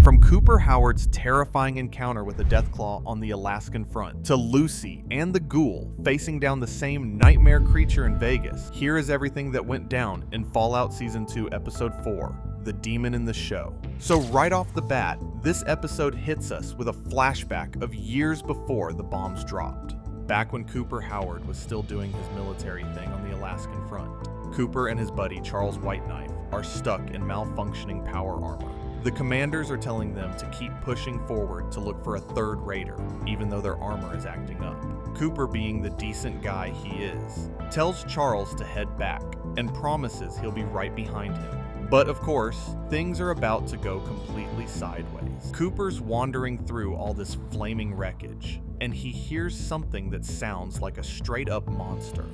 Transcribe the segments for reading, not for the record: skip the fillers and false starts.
From Cooper Howard's terrifying encounter with the Deathclaw on the Alaskan Front, to Lucy and the Ghoul facing down the same nightmare creature in Vegas, here is everything that went down in Fallout Season 2, Episode 4, The Demon in the Show. So right off the bat, this episode hits us with a flashback of years before the bombs dropped. Back when Cooper Howard was still doing his military thing on the Alaskan Front, Cooper and his buddy Charles Whiteknife are stuck in malfunctioning power armor. The commanders are telling them to keep pushing forward to look for a third raider, even though their armor is acting up. Cooper, being the decent guy he is, tells Charles to head back and promises he'll be right behind him. But of course, things are about to go completely sideways. Cooper's wandering through all this flaming wreckage, and he hears something that sounds like a straight-up monster.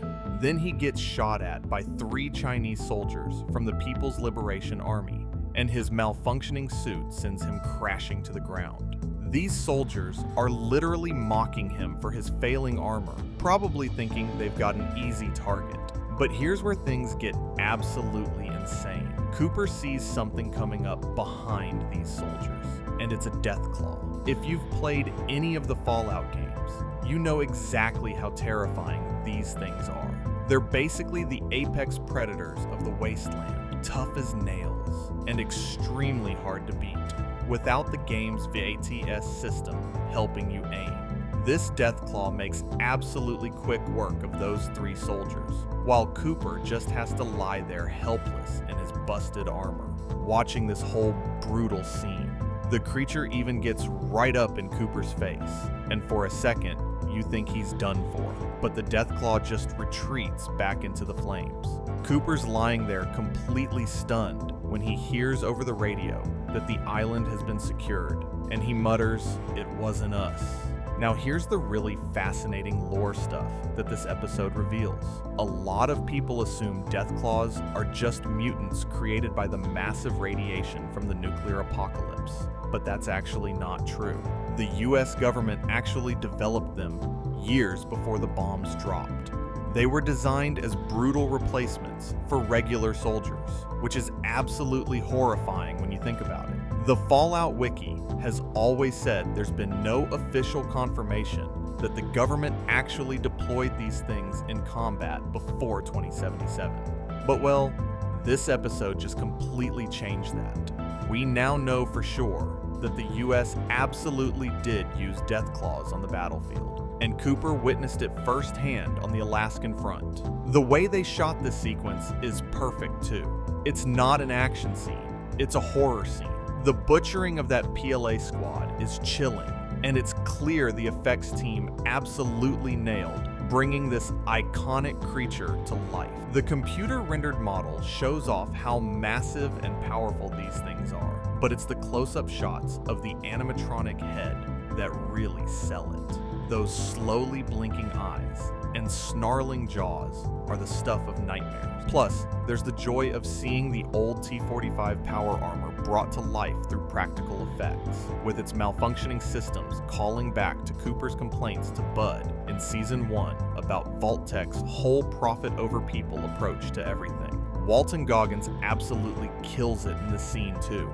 Then he gets shot at by 3 Chinese soldiers from the People's Liberation Army, and his malfunctioning suit sends him crashing to the ground. These soldiers are literally mocking him for his failing armor, probably thinking they've got an easy target. But here's where things get absolutely insane. Cooper sees something coming up behind these soldiers, and it's a Deathclaw. If you've played any of the Fallout games, you know exactly how terrifying these things are. They're basically the apex predators of the wasteland, tough as nails, and extremely hard to beat, without the game's VATS system helping you aim. This Deathclaw makes absolutely quick work of those 3 soldiers, while Cooper just has to lie there helpless in his busted armor, watching this whole brutal scene. The creature even gets right up in Cooper's face, and for a second, you think he's done for, but the Deathclaw just retreats back into the flames. Cooper's lying there completely stunned when he hears over the radio that the island has been secured, and he mutters, "It wasn't us." Now here's the really fascinating lore stuff that this episode reveals. A lot of people assume Deathclaws are just mutants created by the massive radiation from the nuclear apocalypse, but that's actually not true. The US government actually developed them years before the bombs dropped. They were designed as brutal replacements for regular soldiers, which is absolutely horrifying when you think about it. The Fallout Wiki has always said there's been no official confirmation that the government actually deployed these things in combat before 2077. But well, this episode just completely changed that. We now know for sure that the US absolutely did use Deathclaws on the battlefield, and Cooper witnessed it firsthand on the Alaskan Front. The way they shot this sequence is perfect too. It's not an action scene, it's a horror scene. The butchering of that PLA squad is chilling, and it's clear the effects team absolutely nailed bringing this iconic creature to life. The computer-rendered model shows off how massive and powerful these things are, but it's the close-up shots of the animatronic head that really sell it. Those slowly blinking eyes and snarling jaws are the stuff of nightmares. Plus, there's the joy of seeing the old T-45 power armor brought to life through practical effects, with its malfunctioning systems calling back to Cooper's complaints to Bud in Season 1 about Vault-Tech's whole profit over people approach to everything. Walton Goggins absolutely kills it in this scene too,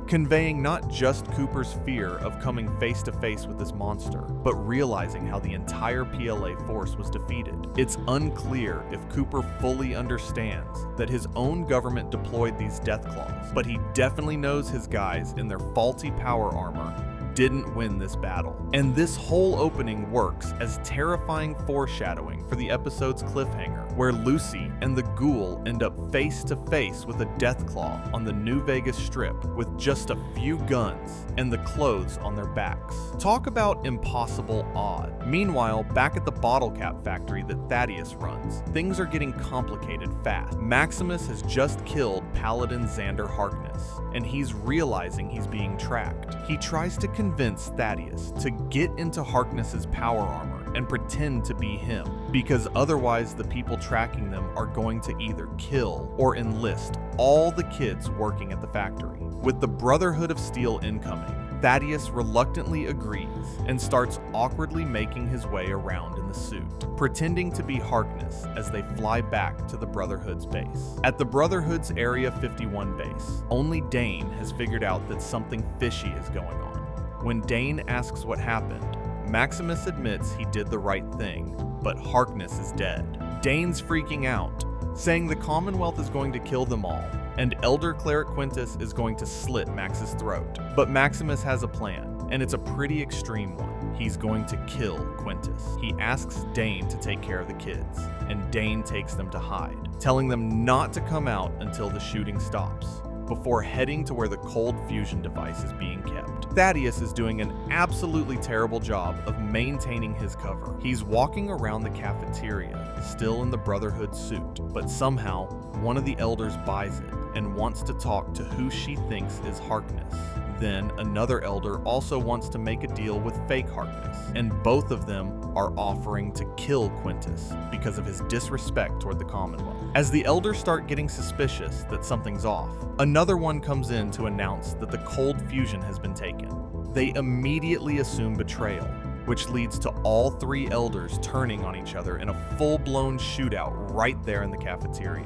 conveying not just Cooper's fear of coming face to face with this monster, but realizing how the entire PLA force was defeated. It's unclear if Cooper fully understands that his own government deployed these Deathclaws, but he definitely knows his guys in their faulty power armor didn't win this battle. And this whole opening works as terrifying foreshadowing for the episode's cliffhanger, where Lucy and the Ghoul end up face to face with a Deathclaw on the New Vegas Strip with just a few guns and the clothes on their backs. Talk about impossible odd. Meanwhile, back at the bottle cap factory that Thaddeus runs, things are getting complicated fast. Maximus has just killed Paladin Xander Harkness, and he's realizing he's being tracked. He tries to convince Thaddeus to get into Harkness's power armor and pretend to be him, because otherwise the people tracking them are going to either kill or enlist all the kids working at the factory. With the Brotherhood of Steel incoming, Thaddeus reluctantly agrees and starts awkwardly making his way around in the suit, pretending to be Harkness as they fly back to the Brotherhood's base. At the Brotherhood's Area 51 base, only Dane has figured out that something fishy is going on. When Dane asks what happened, Maximus admits he did the right thing, but Harkness is dead. Dane's freaking out, saying the Commonwealth is going to kill them all, and Elder Cleric Quintus is going to slit Max's throat. But Maximus has a plan, and it's a pretty extreme one. He's going to kill Quintus. He asks Dane to take care of the kids, and Dane takes them to hide, telling them not to come out until the shooting stops, before heading to where the cold fusion device is being kept. Thaddeus is doing an absolutely terrible job of maintaining his cover. He's walking around the cafeteria, still in the Brotherhood suit, but somehow one of the elders buys it and wants to talk to who she thinks is Harkness. Then another elder also wants to make a deal with fake Harkness, and both of them are offering to kill Quintus because of his disrespect toward the Commonwealth. As the elders start getting suspicious that something's off, another one comes in to announce that the cold fusion has been taken. They immediately assume betrayal, which leads to all three elders turning on each other in a full-blown shootout right there in the cafeteria.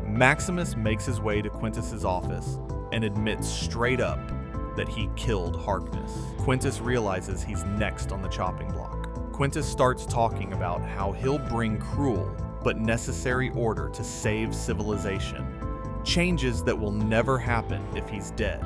Maximus makes his way to Quintus's office and admits straight up that he killed Harkness. Quintus realizes he's next on the chopping block. Quintus starts talking about how he'll bring cruel but necessary order to save civilization, changes that will never happen if he's dead,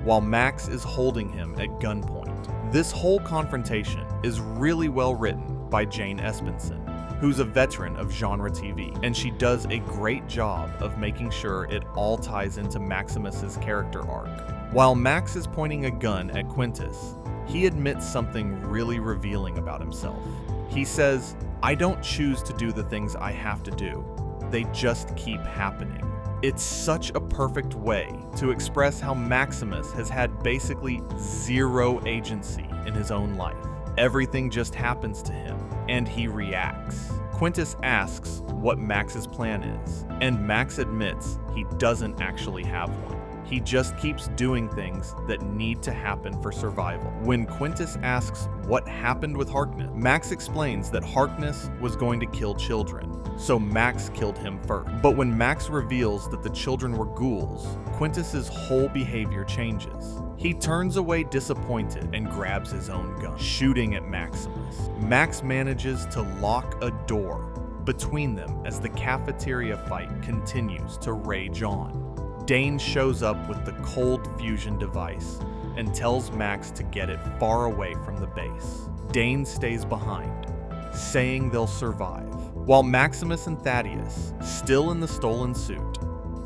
while Max is holding him at gunpoint. This whole confrontation is really well written by Jane Espenson, who's a veteran of genre TV, and she does a great job of making sure it all ties into Maximus's character arc. While Max is pointing a gun at Quintus, he admits something really revealing about himself. He says, "I don't choose to do the things I have to do. They just keep happening." It's such a perfect way to express how Maximus has had basically zero agency in his own life. Everything just happens to him, and he reacts. Quintus asks what Max's plan is, and Max admits he doesn't actually have one. He just keeps doing things that need to happen for survival. When Quintus asks what happened with Harkness, Max explains that Harkness was going to kill children, so Max killed him first. But when Max reveals that the children were ghouls, Quintus's whole behavior changes. He turns away disappointed and grabs his own gun, shooting at Maximus. Max manages to lock a door between them as the cafeteria fight continues to rage on. Dane shows up with the cold fusion device and tells Max to get it far away from the base. Dane stays behind, saying they'll survive, while Maximus and Thaddeus, still in the stolen suit,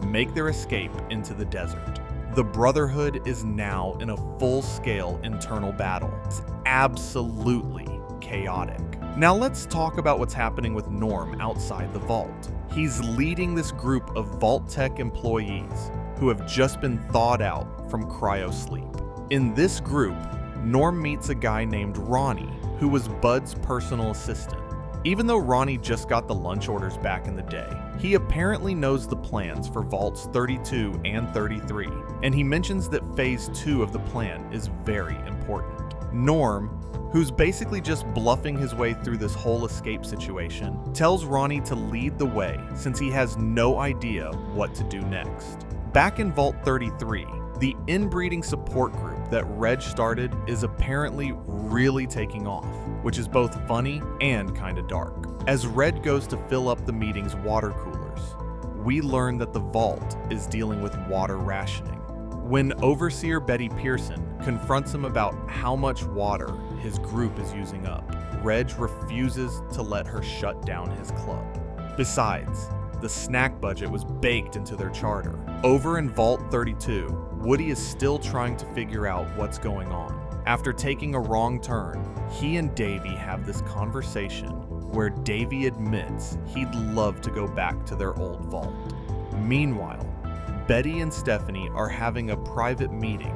make their escape into the desert. The Brotherhood is now in a full-scale internal battle. It's absolutely chaotic. Now let's talk about what's happening with Norm outside the vault. He's leading this group of Vault Tech employees who have just been thawed out from cryosleep. In this group, Norm meets a guy named Ronnie, who was Bud's personal assistant. Even though Ronnie just got the lunch orders back in the day, he apparently knows the plans for Vaults 32 and 33, and he mentions that Phase 2 of the plan is very important. Norm, who's basically just bluffing his way through this whole escape situation, tells Ronnie to lead the way since he has no idea what to do next. Back in Vault 33, the inbreeding support group that Reg started is apparently really taking off, which is both funny and kinda dark. As Red goes to fill up the meeting's water coolers, we learn that the vault is dealing with water rationing. When Overseer Betty Pearson confronts him about how much water his group is using up, Reg refuses to let her shut down his club. Besides, the snack budget was baked into their charter. Over in Vault 32, Woody is still trying to figure out what's going on. After taking a wrong turn, he and Davy have this conversation where Davy admits he'd love to go back to their old vault. Meanwhile, Betty and Stephanie are having a private meeting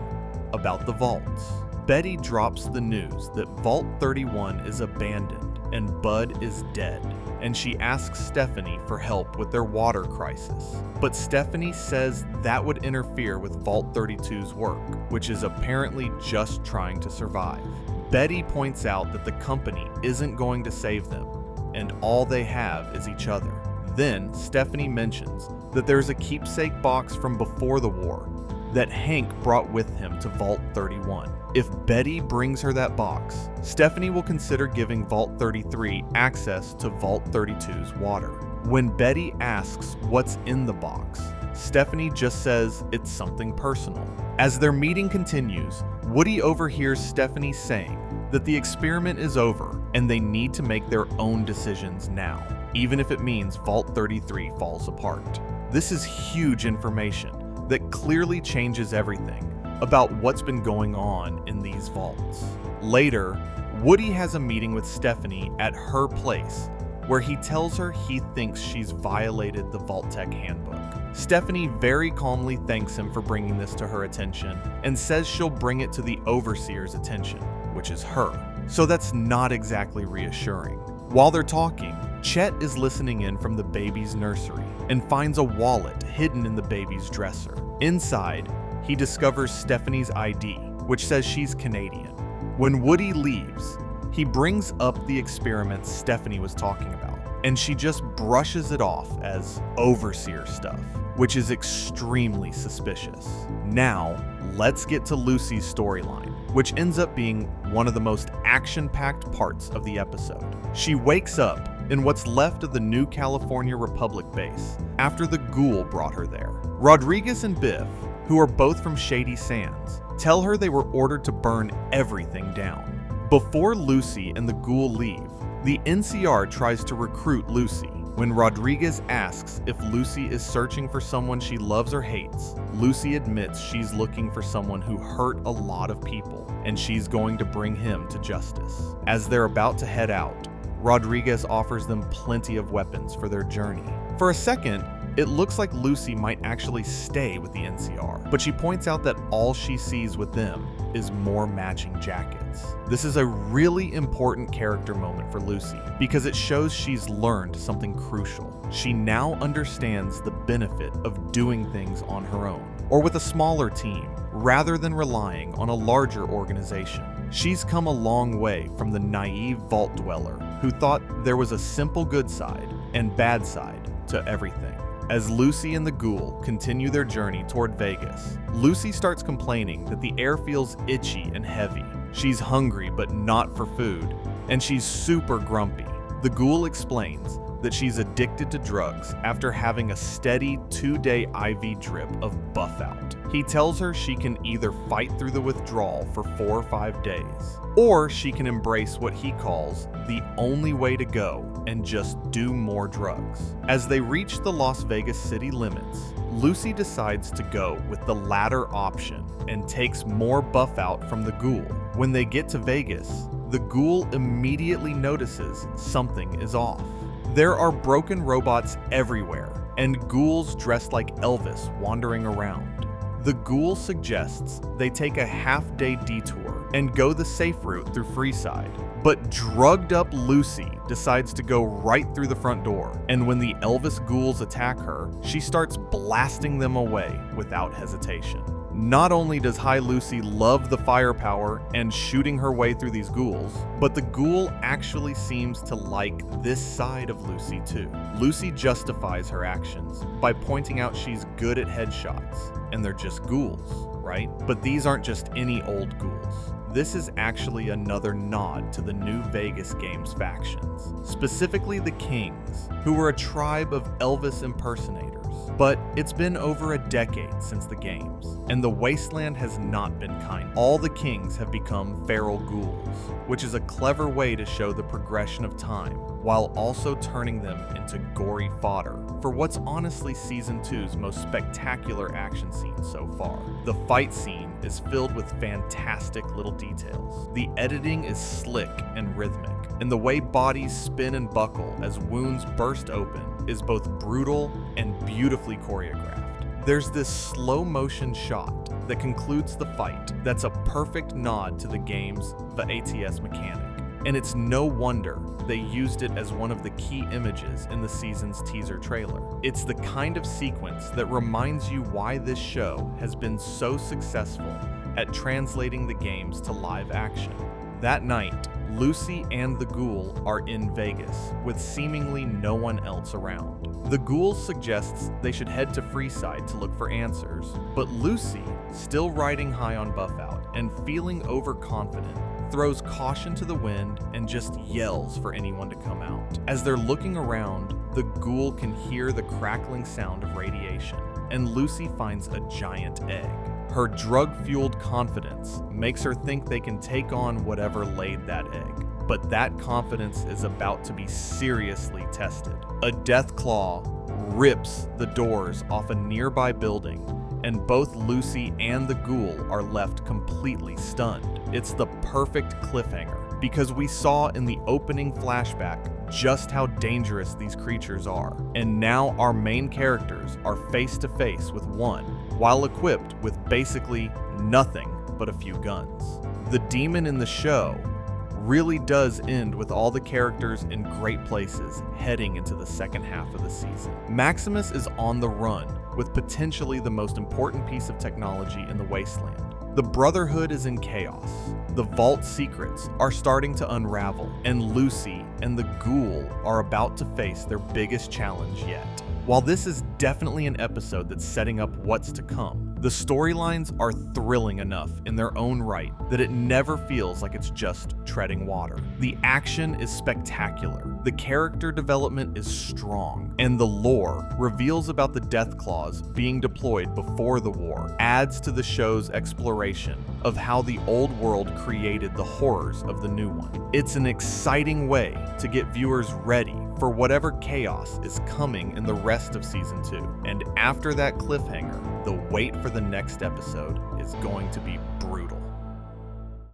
about the vaults. Betty drops the news that Vault 31 is abandoned and Bud is dead, and she asks Stephanie for help with their water crisis. But Stephanie says that would interfere with Vault 32's work, which is apparently just trying to survive. Betty points out that the company isn't going to save them, and all they have is each other. Then Stephanie mentions that there's a keepsake box from before the war that Hank brought with him to Vault 31. If Betty brings her that box, Stephanie will consider giving Vault 33 access to Vault 32's water. When Betty asks what's in the box, Stephanie just says it's something personal. As their meeting continues, Woody overhears Stephanie saying that the experiment is over and they need to make their own decisions now, even if it means Vault 33 falls apart. This is huge information that clearly changes everything about what's been going on in these vaults. Later, Woody has a meeting with Stephanie at her place where he tells her he thinks she's violated the Vault-Tec handbook. Stephanie very calmly thanks him for bringing this to her attention and says she'll bring it to the Overseer's attention, which is her. So that's not exactly reassuring. While they're talking, Chet is listening in from the baby's nursery and finds a wallet hidden in the baby's dresser. Inside, he discovers Stephanie's ID, which says she's Canadian. When Woody leaves, he brings up the experiment Stephanie was talking about, and she just brushes it off as Overseer stuff, which is extremely suspicious. Now, let's get to Lucy's storyline, which ends up being one of the most action-packed parts of the episode. She wakes up in what's left of the New California Republic base after the Ghoul brought her there. Rodriguez and Biff, who are both from Shady Sands, tell her they were ordered to burn everything down. Before Lucy and the Ghoul leave, the NCR tries to recruit Lucy. When Rodriguez asks if Lucy is searching for someone she loves or hates, Lucy admits she's looking for someone who hurt a lot of people, and she's going to bring him to justice. As they're about to head out, Rodriguez offers them plenty of weapons for their journey. For a second, it looks like Lucy might actually stay with the NCR, but she points out that all she sees with them is more matching jackets. This is a really important character moment for Lucy because it shows she's learned something crucial. She now understands the benefit of doing things on her own or with a smaller team rather than relying on a larger organization. She's come a long way from the naive vault dweller who thought there was a simple good side and bad side to everything. As Lucy and the Ghoul continue their journey toward Vegas, Lucy starts complaining that the air feels itchy and heavy. She's hungry but not for food, and she's super grumpy. The Ghoul explains that she's addicted to drugs after having a steady 2-day IV drip of Buff Out. He tells her she can either fight through the withdrawal for 4 or 5 days, or she can embrace what he calls the only way to go and just do more drugs. As they reach the Las Vegas city limits, Lucy decides to go with the latter option and takes more Buff Out from the Ghoul. When they get to Vegas, the Ghoul immediately notices something is off. There are broken robots everywhere, and ghouls dressed like Elvis wandering around. The Ghoul suggests they take a half-day detour and go the safe route through Freeside, but drugged up Lucy decides to go right through the front door, and when the Elvis ghouls attack her, she starts blasting them away without hesitation. Not only does High Lucy love the firepower and shooting her way through these ghouls, but the Ghoul actually seems to like this side of Lucy too. Lucy justifies her actions by pointing out she's good at headshots, and they're just ghouls, right? But these aren't just any old ghouls. This is actually another nod to the New Vegas Games factions, specifically the Kings, who were a tribe of Elvis impersonators. But it's been over a decade since the games, and the wasteland has not been kind. All the Kings have become feral ghouls, which is a clever way to show the progression of time, while also turning them into gory fodder for what's honestly Season 2's most spectacular action scene so far. The fight scene is filled with fantastic little details. The editing is slick and rhythmic, and the way bodies spin and buckle as wounds burst open is both brutal and beautifully choreographed. There's this slow motion shot that concludes the fight that's a perfect nod to the game's ATS mechanic. and it's no wonder they used it as one of the key images in the season's teaser trailer. It's the kind of sequence that reminds you why this show has been so successful at translating the games to live action. That night, Lucy and the Ghoul are in Vegas, with seemingly no one else around. The Ghoul suggests they should head to Freeside to look for answers, but Lucy, still riding high on Buffout and feeling overconfident, throws caution to the wind and just yells for anyone to come out. As they're looking around, the Ghoul can hear the crackling sound of radiation, and Lucy finds a giant egg. Her drug-fueled confidence makes her think they can take on whatever laid that egg. But that confidence is about to be seriously tested. A Deathclaw rips the doors off a nearby building, and both Lucy and the Ghoul are left completely stunned. It's the perfect cliffhanger, because we saw in the opening flashback just how dangerous these creatures are, and now our main characters are face to face with one, while equipped with basically nothing but a few guns. The demon in the show really does end with all the characters in great places heading into the second half of the season. Maximus is on the run with potentially the most important piece of technology in the wasteland. The Brotherhood is in chaos. The Vault secrets are starting to unravel, and Lucy and the Ghoul are about to face their biggest challenge yet. While this is definitely an episode that's setting up what's to come, the storylines are thrilling enough in their own right that it never feels like it's just treading water. The action is spectacular, the character development is strong, and the lore reveals about the Deathclaws being deployed before the war adds to the show's exploration of how the old world created the horrors of the new one. It's an exciting way to get viewers ready for whatever chaos is coming in the rest of Season 2. And after that cliffhanger, the wait for the next episode is going to be brutal.